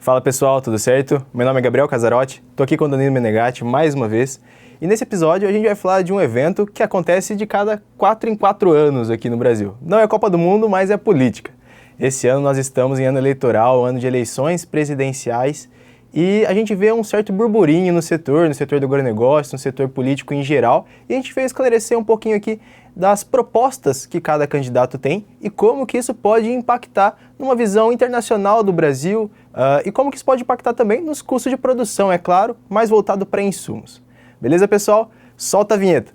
Fala pessoal, tudo certo? Meu nome é Gabriel Casarotti, tô aqui com o Danilo Menegatti mais uma vez. E nesse episódio a gente vai falar de um evento que acontece de cada 4 em 4 anos aqui no Brasil. Não é Copa do Mundo, mas é política. Esse ano nós estamos em ano eleitoral, ano de eleições presidenciais, e a gente vê um certo burburinho no setor do agronegócio, no setor político em geral, e a gente veio esclarecer um pouquinho aqui das propostas que cada candidato tem e como que isso pode impactar numa visão internacional do Brasil e como que isso pode impactar também nos custos de produção, é claro, mais voltado para insumos. Beleza, pessoal? Solta a vinheta!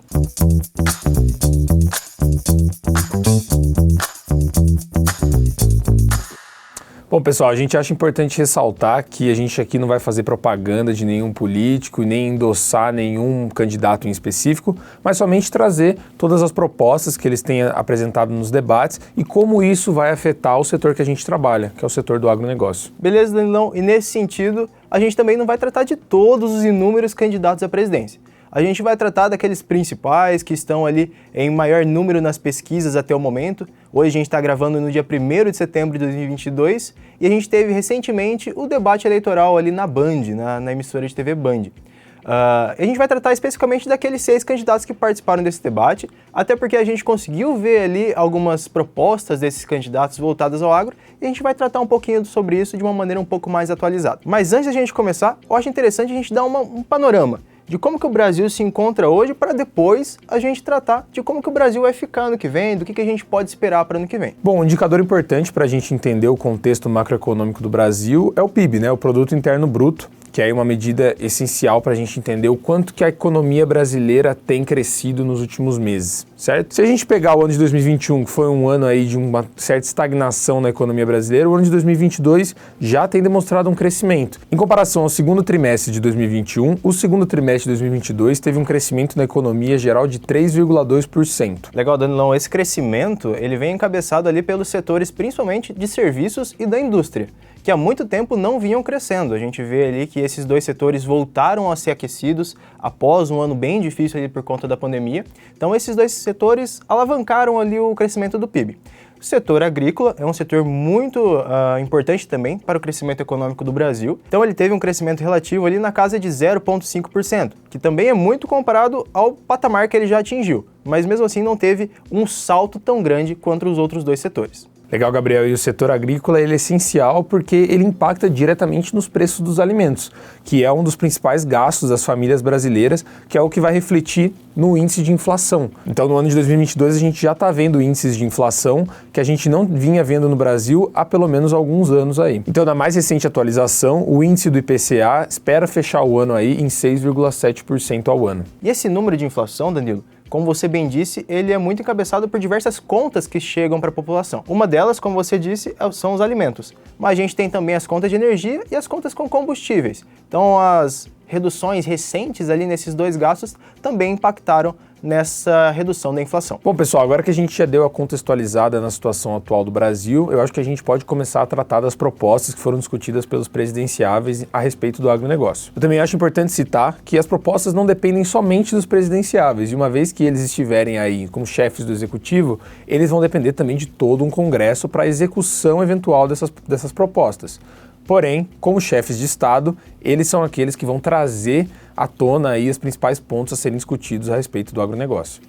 Bom, pessoal, a gente acha importante ressaltar que a gente aqui não vai fazer propaganda de nenhum político, nem endossar nenhum candidato em específico, mas somente trazer todas as propostas que eles têm apresentado nos debates e como isso vai afetar o setor que a gente trabalha, que é o setor do agronegócio. Beleza, Danilão? E nesse sentido, a gente também não vai tratar de todos os inúmeros candidatos à presidência. A gente vai tratar daqueles principais que estão ali em maior número nas pesquisas até o momento. Hoje a gente está gravando no dia 1º de setembro de 2022 e a gente teve recentemente o debate eleitoral ali na Band, na emissora de TV Band. A gente vai tratar especificamente daqueles 6 candidatos que participaram desse debate, até porque a gente conseguiu ver ali algumas propostas desses candidatos voltadas ao agro e a gente vai tratar um pouquinho sobre isso de uma maneira um pouco mais atualizada. Mas antes da gente começar, eu acho interessante a gente dar um panorama de como que o Brasil se encontra hoje para depois a gente tratar de como que o Brasil vai ficar ano que vem, do que a gente pode esperar para ano que vem. Bom, um indicador importante para a gente entender o contexto macroeconômico do Brasil é o PIB, né? O Produto Interno Bruto, que é uma medida essencial para a gente entender o quanto que a economia brasileira tem crescido nos últimos meses, certo? Se a gente pegar o ano de 2021, que foi um ano aí de uma certa estagnação na economia brasileira, o ano de 2022 já tem demonstrado um crescimento. Em comparação ao segundo trimestre de 2021, o segundo trimestre de 2022 teve um crescimento na economia geral de 3,2%. Legal, Danilão, esse crescimento ele vem encabeçado ali pelos setores principalmente de serviços e da indústria, que há muito tempo não vinham crescendo. A gente vê ali que esses dois setores voltaram a ser aquecidos após um ano bem difícil ali por conta da pandemia. Então esses dois setores alavancaram ali o crescimento do PIB. O setor agrícola é um setor muito importante também para o crescimento econômico do Brasil. Então ele teve um crescimento relativo ali na casa de 0,5%, que também é muito comparado ao patamar que ele já atingiu, mas mesmo assim não teve um salto tão grande quanto os outros dois setores. Legal, Gabriel. E o setor agrícola ele é essencial porque ele impacta diretamente nos preços dos alimentos, que é um dos principais gastos das famílias brasileiras, que é o que vai refletir no índice de inflação. Então, no ano de 2022, a gente já está vendo índices de inflação que a gente não vinha vendo no Brasil há pelo menos alguns anos aí. Então, na mais recente atualização, o índice do IPCA espera fechar o ano aí em 6,7% ao ano. E esse número de inflação, Danilo, como você bem disse, ele é muito encabeçado por diversas contas que chegam para a população. Uma delas, como você disse, são os alimentos. Mas a gente tem também as contas de energia e as contas com combustíveis. Então as reduções recentes ali nesses dois gastos também impactaram nessa redução da inflação. Bom, pessoal, agora que a gente já deu a contextualizada na situação atual do Brasil, eu acho que a gente pode começar a tratar das propostas que foram discutidas pelos presidenciáveis a respeito do agronegócio. Eu também acho importante citar que as propostas não dependem somente dos presidenciáveis, e uma vez que eles estiverem aí como chefes do executivo, eles vão depender também de todo um congresso para a execução eventual dessas propostas. Porém, como chefes de Estado, eles são aqueles que vão trazer à tona aí os principais pontos a serem discutidos a respeito do agronegócio.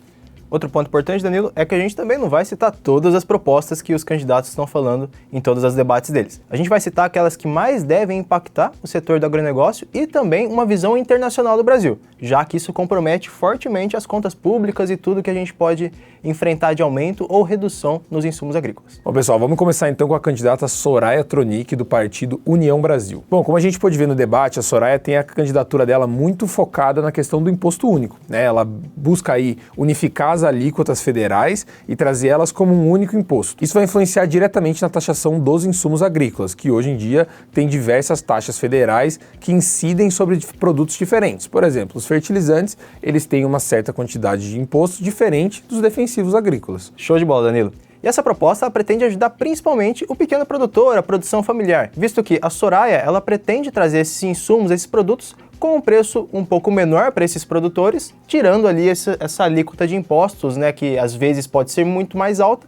Outro ponto importante, Danilo, é que a gente também não vai citar todas as propostas que os candidatos estão falando em todos os debates deles. A gente vai citar aquelas que mais devem impactar o setor do agronegócio e também uma visão internacional do Brasil, já que isso compromete fortemente as contas públicas e tudo que a gente pode enfrentar de aumento ou redução nos insumos agrícolas. Bom, pessoal, vamos começar então com a candidata Soraya Tronic, do partido União Brasil. Bom, como a gente pôde ver no debate, a Soraya tem a candidatura dela muito focada na questão do imposto único, né? Ela busca aí unificar as alíquotas federais e trazer elas como um único imposto. Isso vai influenciar diretamente na taxação dos insumos agrícolas, que hoje em dia tem diversas taxas federais que incidem sobre produtos diferentes. Por exemplo, os fertilizantes, eles têm uma certa quantidade de imposto diferente dos defensivos agrícolas. Show de bola, Danilo. E essa proposta pretende ajudar principalmente o pequeno produtor, a produção familiar, visto que a Soraya ela pretende trazer esses insumos, esses produtos, com um preço um pouco menor para esses produtores, tirando ali essa alíquota de impostos, né, que às vezes pode ser muito mais alta,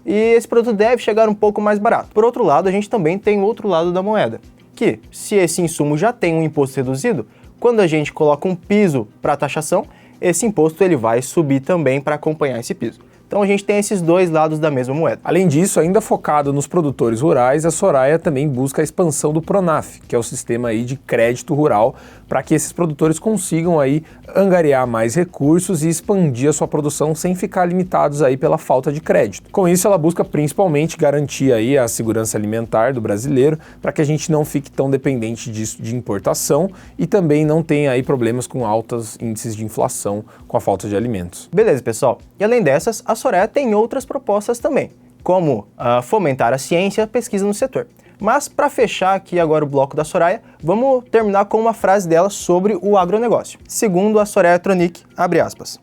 e esse produto deve chegar um pouco mais barato. Por outro lado, a gente também tem o outro lado da moeda, que, se esse insumo já tem um imposto reduzido, quando a gente coloca um piso para taxação, esse imposto ele vai subir também para acompanhar esse piso. Então a gente tem esses dois lados da mesma moeda. Além disso, ainda focado nos produtores rurais, a Soraya também busca a expansão do Pronaf, que é o sistema aí de crédito rural, para que esses produtores consigam aí angariar mais recursos e expandir a sua produção sem ficar limitados aí pela falta de crédito. Com isso, ela busca principalmente garantir aí a segurança alimentar do brasileiro, para que a gente não fique tão dependente disso de importação e também não tenha aí problemas com altos índices de inflação com a falta de alimentos. Beleza, pessoal. E além dessas, a Soraya tem outras propostas também, como fomentar a ciência e a pesquisa no setor. Mas para fechar aqui agora o bloco da Soraya, vamos terminar com uma frase dela sobre o agronegócio. Segundo a Soraya Tronic, abre aspas,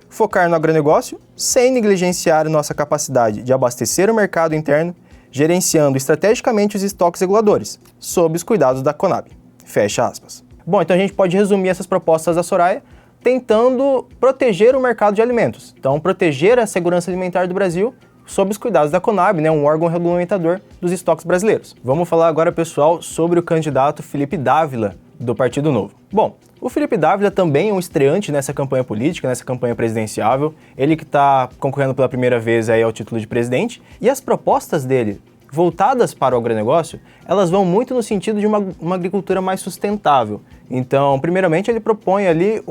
focar no agronegócio sem negligenciar nossa capacidade de abastecer o mercado interno, gerenciando estrategicamente os estoques reguladores, sob os cuidados da Conab. Fecha aspas. Bom, então a gente pode resumir essas propostas da Soraya tentando proteger o mercado de alimentos. Então, proteger a segurança alimentar do Brasil sob os cuidados da Conab, um órgão regulamentador dos estoques brasileiros. Vamos falar agora, pessoal, sobre o candidato Felipe Dávila, do Partido Novo. Bom, o Felipe Dávila também é um estreante nessa campanha política, nessa campanha presidenciável. Ele que está concorrendo pela primeira vez aí ao título de presidente. E as propostas dele, voltadas para o agronegócio, elas vão muito no sentido de uma agricultura mais sustentável. Então, primeiramente, ele propõe ali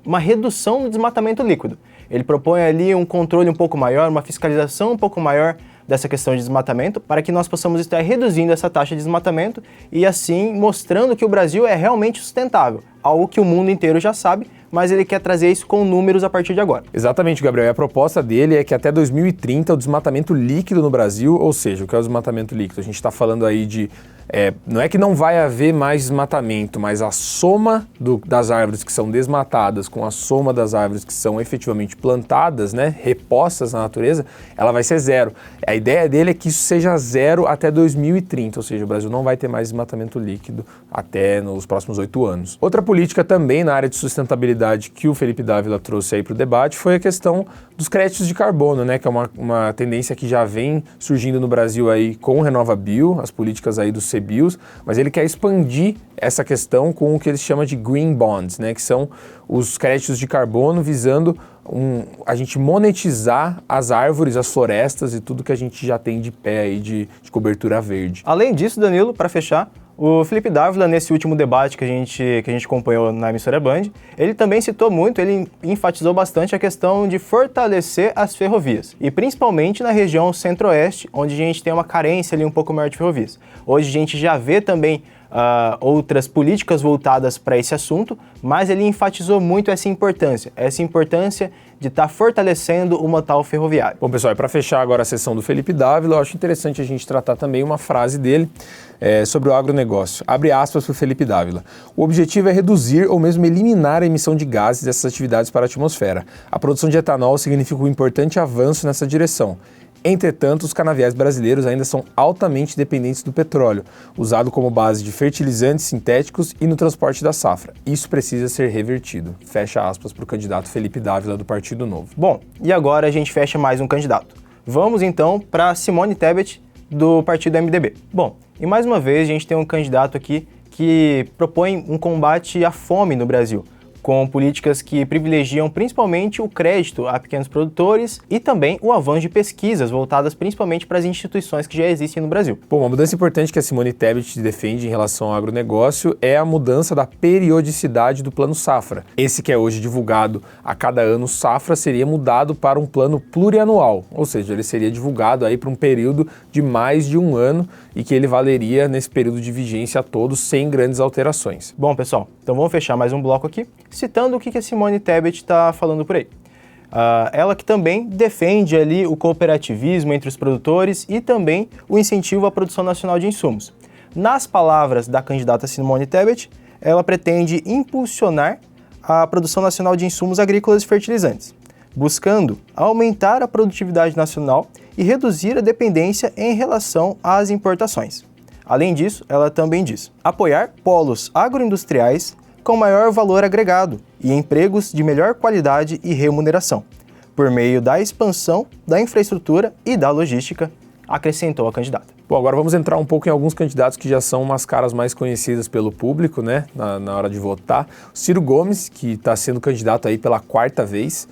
uma redução do desmatamento líquido. Ele propõe ali um controle um pouco maior, uma fiscalização um pouco maior dessa questão de desmatamento, para que nós possamos estar reduzindo essa taxa de desmatamento e assim mostrando que o Brasil é realmente sustentável, algo que o mundo inteiro já sabe, mas ele quer trazer isso com números a partir de agora. Exatamente, Gabriel. E a proposta dele é que até 2030 o desmatamento líquido no Brasil, ou seja, o que é o desmatamento líquido? A gente está falando aí de... não é que não vai haver mais desmatamento, mas a soma das árvores que são desmatadas com a soma das árvores que são efetivamente plantadas, repostas na natureza, ela vai ser zero. A ideia dele é que isso seja zero até 2030, ou seja, o Brasil não vai ter mais desmatamento líquido até nos próximos 8 anos. Outra política também na área de sustentabilidade que o Felipe Dávila trouxe aí para o debate foi a questão dos créditos de carbono, que é uma tendência que já vem surgindo no Brasil aí com o RenovaBio, as políticas aí dos CBIOs, mas ele quer expandir essa questão com o que ele chama de Green Bonds, que são os créditos de carbono visando a gente monetizar as árvores, as florestas e tudo que a gente já tem de pé aí de cobertura verde. Além disso, Danilo, para fechar, o Felipe Dávila, nesse último debate que a gente acompanhou na emissora Band, ele também citou muito, ele enfatizou bastante a questão de fortalecer as ferrovias, e principalmente na região centro-oeste, onde a gente tem uma carência ali um pouco maior de ferrovias. Hoje a gente já vê também outras políticas voltadas para esse assunto, mas ele enfatizou muito essa importância de estar fortalecendo uma tal ferroviária. Bom, pessoal, e para fechar agora a sessão do Felipe Dávila, eu acho interessante a gente tratar também uma frase dele sobre o agronegócio. Abre aspas para o Felipe Dávila. O objetivo é reduzir ou mesmo eliminar a emissão de gases dessas atividades para a atmosfera. A produção de etanol significa um importante avanço nessa direção. Entretanto, os canaviais brasileiros ainda são altamente dependentes do petróleo, usado como base de fertilizantes sintéticos e no transporte da safra. Isso precisa ser revertido. Fecha aspas para o candidato Felipe Dávila do Partido Novo. Bom, e agora a gente fecha mais um candidato. Vamos então para Simone Tebet, do partido MDB. Bom, e mais uma vez a gente tem um candidato aqui que propõe um combate à fome no Brasil, com políticas que privilegiam principalmente o crédito a pequenos produtores e também o avanço de pesquisas voltadas principalmente para as instituições que já existem no Brasil. Bom, uma mudança importante que a Simone Tebet defende em relação ao agronegócio é a mudança da periodicidade do Plano Safra. Esse que é hoje divulgado a cada ano safra seria mudado para um plano plurianual, ou seja, ele seria divulgado aí para um período de mais de um ano e que ele valeria nesse período de vigência todo sem grandes alterações. Bom, pessoal, então vamos fechar mais um bloco aqui, citando o que a Simone Tebet está falando por aí. Ela que também defende ali o cooperativismo entre os produtores e também o incentivo à produção nacional de insumos. Nas palavras da candidata Simone Tebet, ela pretende impulsionar a produção nacional de insumos agrícolas e fertilizantes, buscando aumentar a produtividade nacional e reduzir a dependência em relação às importações. Além disso, ela também diz apoiar polos agroindustriais com maior valor agregado e empregos de melhor qualidade e remuneração, por meio da expansão da infraestrutura e da logística, acrescentou a candidata. Bom, agora vamos entrar um pouco em alguns candidatos que já são umas caras mais conhecidas pelo público, né, na hora de votar. O Ciro Gomes, que está sendo candidato aí pela 4ª vez,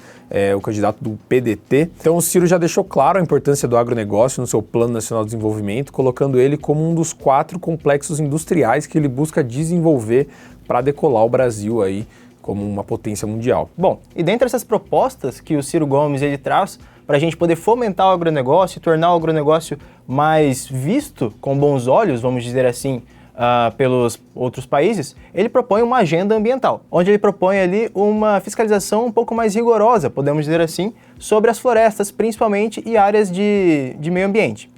o candidato do PDT. Então o Ciro já deixou claro a importância do agronegócio no seu Plano Nacional de Desenvolvimento, colocando ele como um dos 4 complexos industriais que ele busca desenvolver para decolar o Brasil aí como uma potência mundial. Bom, e dentre essas propostas que o Ciro Gomes ele traz para a gente poder fomentar o agronegócio e tornar o agronegócio mais visto com bons olhos, vamos dizer assim, pelos outros países, ele propõe uma agenda ambiental, onde ele propõe ali uma fiscalização um pouco mais rigorosa, podemos dizer assim, sobre as florestas, principalmente, e áreas de meio ambiente.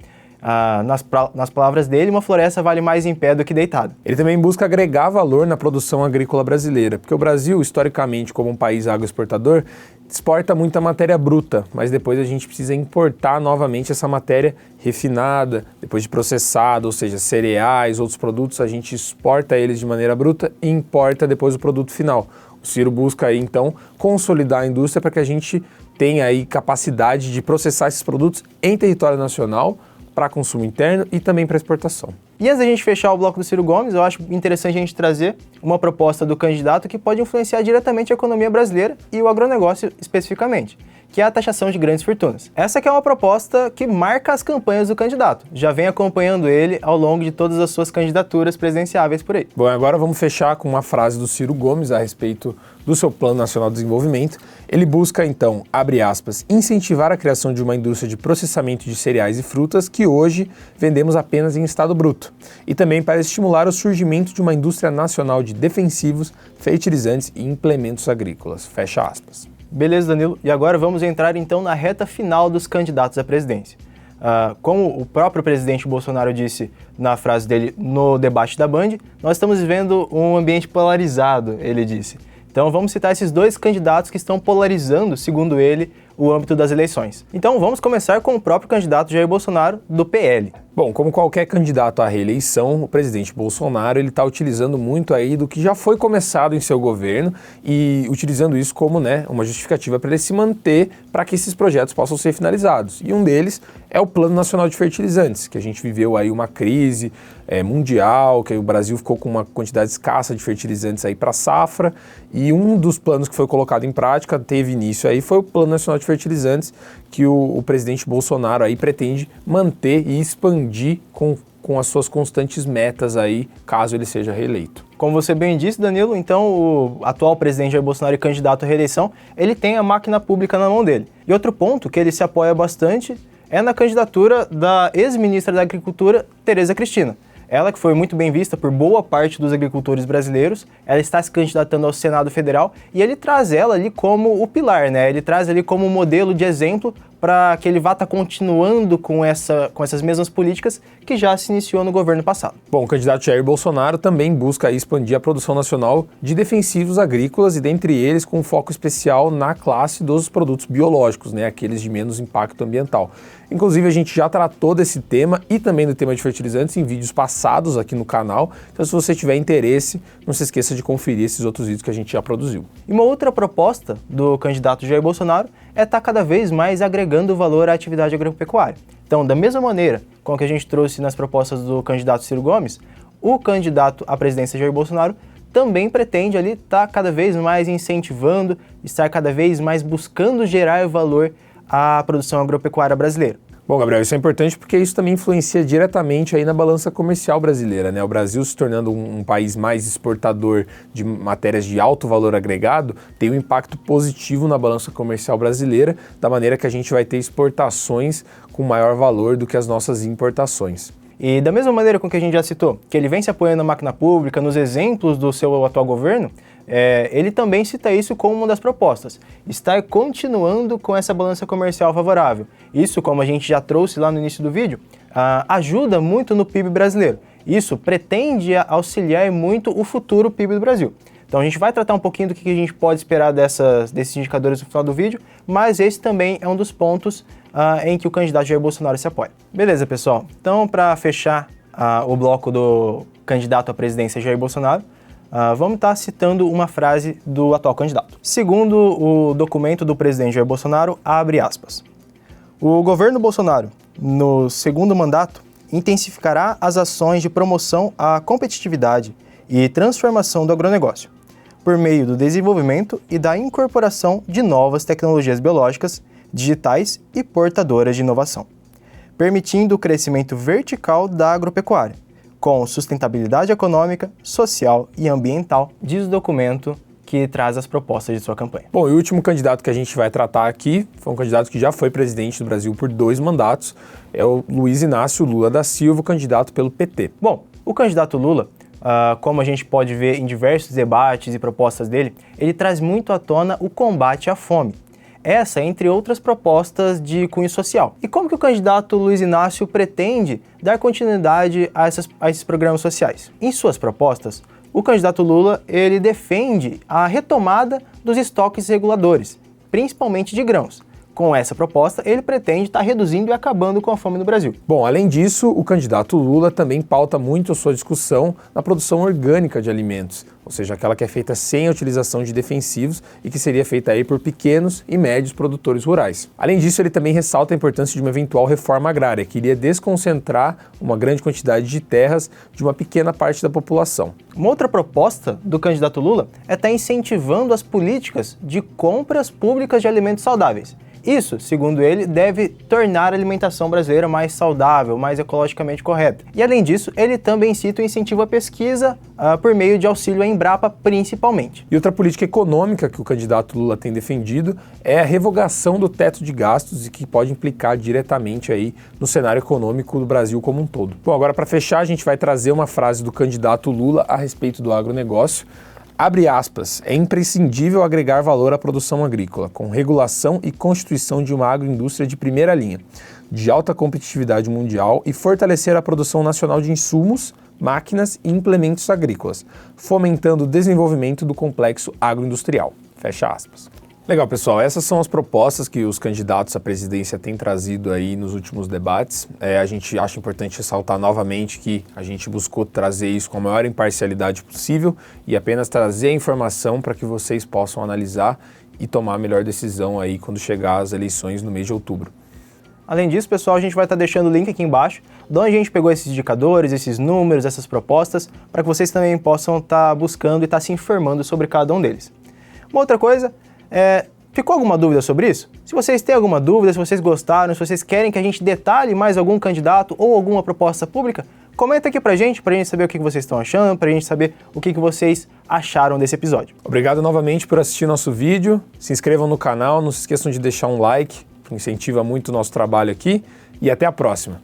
Nas palavras dele, uma floresta vale mais em pé do que deitada. Ele também busca agregar valor na produção agrícola brasileira, porque o Brasil, historicamente, como um país agroexportador, exporta muita matéria bruta, mas depois a gente precisa importar novamente essa matéria refinada, depois de processada, ou seja, cereais, outros produtos, a gente exporta eles de maneira bruta e importa depois o produto final. O Ciro busca aí, então, consolidar a indústria para que a gente tenha aí capacidade de processar esses produtos em território nacional, para consumo interno e também para exportação. E antes da gente fechar o bloco do Ciro Gomes, eu acho interessante a gente trazer uma proposta do candidato que pode influenciar diretamente a economia brasileira e o agronegócio especificamente, que é a taxação de grandes fortunas. Essa que é uma proposta que marca as campanhas do candidato, já vem acompanhando ele ao longo de todas as suas candidaturas presidenciáveis por aí. Bom, agora vamos fechar com uma frase do Ciro Gomes a respeito do seu Plano Nacional de Desenvolvimento. Ele busca, então, abre aspas, incentivar a criação de uma indústria de processamento de cereais e frutas que hoje vendemos apenas em estado bruto, e também para estimular o surgimento de uma indústria nacional de defensivos, fertilizantes e implementos agrícolas. Fecha aspas. Beleza, Danilo. E agora vamos entrar então na reta final dos candidatos à presidência. Como o próprio presidente Bolsonaro disse na frase dele no debate da Band, nós estamos vivendo um ambiente polarizado, ele disse. Então vamos citar esses 2 candidatos que estão polarizando, segundo ele, o âmbito das eleições. Então vamos começar com o próprio candidato Jair Bolsonaro, do PL. Bom, como qualquer candidato à reeleição, o presidente Bolsonaro ele está utilizando muito aí do que já foi começado em seu governo e utilizando isso como uma justificativa para ele se manter para que esses projetos possam ser finalizados. E um deles é o Plano Nacional de Fertilizantes, que a gente viveu aí uma crise mundial, que o Brasil ficou com uma quantidade escassa de fertilizantes aí para safra, e um dos planos que foi colocado em prática, teve início aí, foi o Plano Nacional de Fertilizantes, que o presidente Bolsonaro aí pretende manter e expandir com as suas constantes metas aí, caso ele seja reeleito. Como você bem disse, Danilo, então o atual presidente Jair Bolsonaro e candidato à reeleição, ele tem a máquina pública na mão dele. E outro ponto que ele se apoia bastante é na candidatura da ex-ministra da Agricultura, Tereza Cristina. Ela que foi muito bem vista por boa parte dos agricultores brasileiros, ela está se candidatando ao Senado Federal e ele traz ela ali como o pilar, né? Ele traz ali como modelo de exemplo para que ele vá estar continuando com essas mesmas políticas que já se iniciou no governo passado. Bom, o candidato Jair Bolsonaro também busca expandir a produção nacional de defensivos agrícolas e dentre eles com foco especial na classe dos produtos biológicos, aqueles de menos impacto ambiental. Inclusive a gente já tratou desse tema e também do tema de fertilizantes em vídeos passados aqui no canal, então se você tiver interesse, não se esqueça de conferir esses outros vídeos que a gente já produziu. E uma outra proposta do candidato Jair Bolsonaro é estar cada vez mais agregando valor à atividade agropecuária. Então, da mesma maneira com que a gente trouxe nas propostas do candidato Ciro Gomes, o candidato à presidência Jair Bolsonaro também pretende ali estar cada vez mais incentivando, estar cada vez mais buscando gerar valor à produção agropecuária brasileira. Bom, Gabriel, isso é importante porque isso também influencia diretamente aí na balança comercial brasileira, O Brasil se tornando um país mais exportador de matérias de alto valor agregado tem um impacto positivo na balança comercial brasileira, da maneira que a gente vai ter exportações com maior valor do que as nossas importações. E da mesma maneira com que a gente já citou, que ele vem se apoiando na máquina pública, nos exemplos do seu atual governo, ele também cita isso como uma das propostas, estar continuando com essa balança comercial favorável. Isso, como a gente já trouxe lá no início do vídeo, ajuda muito no PIB brasileiro. Isso pretende auxiliar muito o futuro PIB do Brasil. Então a gente vai tratar um pouquinho do que a gente pode esperar desses indicadores no final do vídeo, mas esse também é um dos pontos em que o candidato Jair Bolsonaro se apoia. Beleza, pessoal? Então, para fechar o bloco do candidato à presidência Jair Bolsonaro, vamos estar citando uma frase do atual candidato. Segundo o documento do presidente Jair Bolsonaro, abre aspas. O governo Bolsonaro no segundo mandato, intensificará as ações de promoção à competitividade e transformação do agronegócio, por meio do desenvolvimento e da incorporação de novas tecnologias biológicas, digitais e portadoras de inovação, permitindo o crescimento vertical da agropecuária, com sustentabilidade econômica, social e ambiental, diz o documento que traz as propostas de sua campanha. Bom, e o último candidato que a gente vai tratar aqui foi um candidato que já foi presidente do Brasil por 2 mandatos, é o Luiz Inácio Lula da Silva, candidato pelo PT. Bom, o candidato Lula, como a gente pode ver em diversos debates e propostas dele, ele traz muito à tona o combate à fome. Essa, entre outras propostas de cunho social. E como que o candidato Luiz Inácio pretende dar continuidade a esses programas sociais? Em suas propostas, o candidato Lula, ele defende a retomada dos estoques reguladores, principalmente de grãos. Com essa proposta, ele pretende estar reduzindo e acabando com a fome no Brasil. Bom, além disso, o candidato Lula também pauta muito a sua discussão na produção orgânica de alimentos, ou seja, aquela que é feita sem a utilização de defensivos e que seria feita aí por pequenos e médios produtores rurais. Além disso, ele também ressalta a importância de uma eventual reforma agrária, que iria desconcentrar uma grande quantidade de terras de uma pequena parte da população. Uma outra proposta do candidato Lula é estar incentivando as políticas de compras públicas de alimentos saudáveis. Isso, segundo ele, deve tornar a alimentação brasileira mais saudável, mais ecologicamente correta. E além disso, ele também cita o incentivo à pesquisa por meio de auxílio à Embrapa, principalmente. E outra política econômica que o candidato Lula tem defendido é a revogação do teto de gastos e que pode implicar diretamente aí no cenário econômico do Brasil como um todo. Bom, agora para fechar, a gente vai trazer uma frase do candidato Lula a respeito do agronegócio. Abre aspas, é imprescindível agregar valor à produção agrícola, com regulação e constituição de uma agroindústria de primeira linha, de alta competitividade mundial e fortalecer a produção nacional de insumos, máquinas e implementos agrícolas, fomentando o desenvolvimento do complexo agroindustrial. Fecha aspas. Legal, pessoal, essas são as propostas que os candidatos à presidência têm trazido aí nos últimos debates. A gente acha importante ressaltar novamente que a gente buscou trazer isso com a maior imparcialidade possível e apenas trazer a informação para que vocês possam analisar e tomar a melhor decisão aí quando chegar às eleições no mês de outubro. Além disso, pessoal, a gente vai estar deixando o link aqui embaixo, de onde a gente pegou esses indicadores, esses números, essas propostas, para que vocês também possam estar buscando e estar se informando sobre cada um deles. Uma outra coisa, ficou alguma dúvida sobre isso? Se vocês têm alguma dúvida, se vocês gostaram, se vocês querem que a gente detalhe mais algum candidato ou alguma proposta pública, comenta aqui pra gente saber o que vocês estão achando, pra gente saber o que vocês acharam desse episódio. Obrigado novamente por assistir nosso vídeo, se inscrevam no canal, não se esqueçam de deixar um like, que incentiva muito o nosso trabalho aqui, e até a próxima.